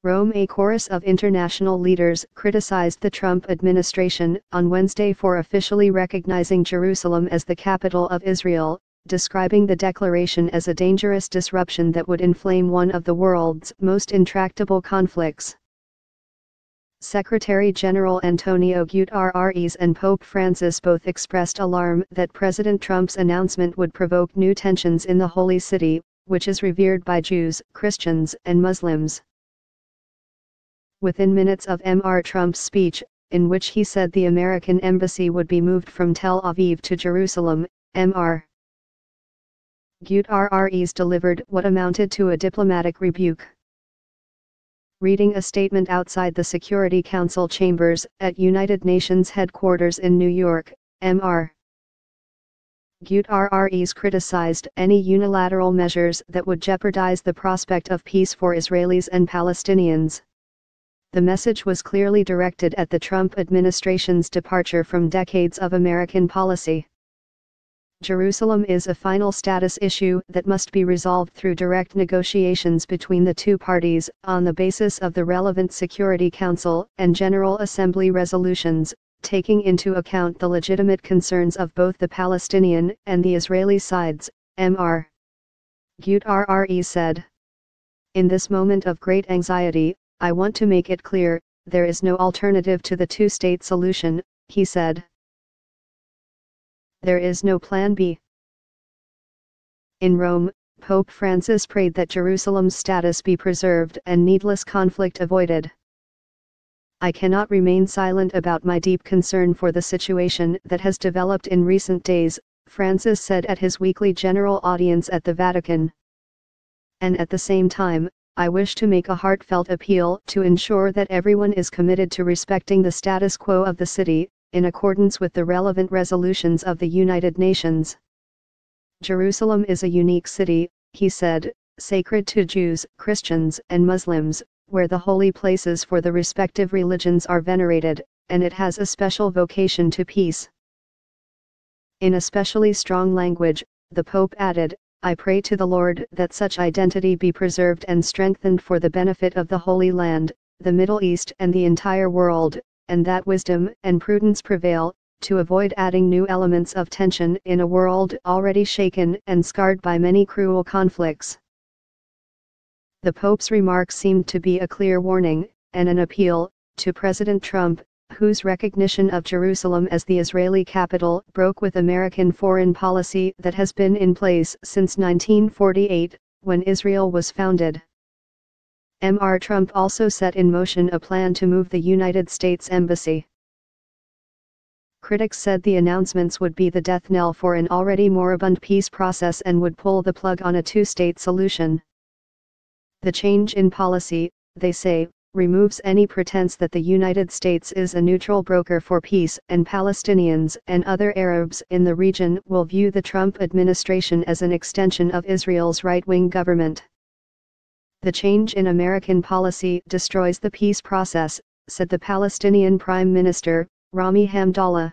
Rome. A chorus of international leaders criticized the Trump administration on Wednesday for officially recognizing Jerusalem as the capital of Israel, describing the declaration as a dangerous disruption that would inflame one of the world's most intractable conflicts. Secretary General Antonio Guterres and Pope Francis both expressed alarm that President Trump's announcement would provoke new tensions in the Holy City, which is revered by Jews, Christians, and Muslims. Within minutes of Mr. Trump's speech, in which he said the American embassy would be moved from Tel Aviv to Jerusalem, Mr. Guterres delivered what amounted to a diplomatic rebuke. Reading a statement outside the Security Council chambers at United Nations headquarters in New York, Mr. Guterres criticized any unilateral measures that would jeopardize the prospect of peace for Israelis and Palestinians. The message was clearly directed at the Trump administration's departure from decades of American policy. Jerusalem is a final status issue that must be resolved through direct negotiations between the two parties on the basis of the relevant Security Council and General Assembly resolutions, taking into account the legitimate concerns of both the Palestinian and the Israeli sides, Mr. Guterres said. In this moment of great anxiety, I want to make it clear, there is no alternative to the two-state solution, he said. There is no plan B. In Rome, Pope Francis prayed that Jerusalem's status be preserved and needless conflict avoided. I cannot remain silent about my deep concern for the situation that has developed in recent days, Francis said at his weekly general audience at the Vatican. And at the same time, I wish to make a heartfelt appeal to ensure that everyone is committed to respecting the status quo of the city, in accordance with the relevant resolutions of the United Nations. Jerusalem is a unique city, he said, sacred to Jews, Christians, and Muslims, where the holy places for the respective religions are venerated, and it has a special vocation to peace. In especially strong language, the Pope added, I pray to the Lord that such identity be preserved and strengthened for the benefit of the Holy Land, the Middle East and the entire world, and that wisdom and prudence prevail, to avoid adding new elements of tension in a world already shaken and scarred by many cruel conflicts. The Pope's remarks seemed to be a clear warning, and an appeal, to President Trump, whose recognition of Jerusalem as the Israeli capital broke with American foreign policy that has been in place since 1948, when Israel was founded. Mr. Trump also set in motion a plan to move the United States Embassy. Critics said the announcements would be the death knell for an already moribund peace process and would pull the plug on a two-state solution. The change in policy, they say, removes any pretense that the United States is a neutral broker for peace, and Palestinians and other Arabs in the region will view the Trump administration as an extension of Israel's right-wing government. The change in American policy destroys the peace process, said the Palestinian Prime Minister, Rami Hamdallah.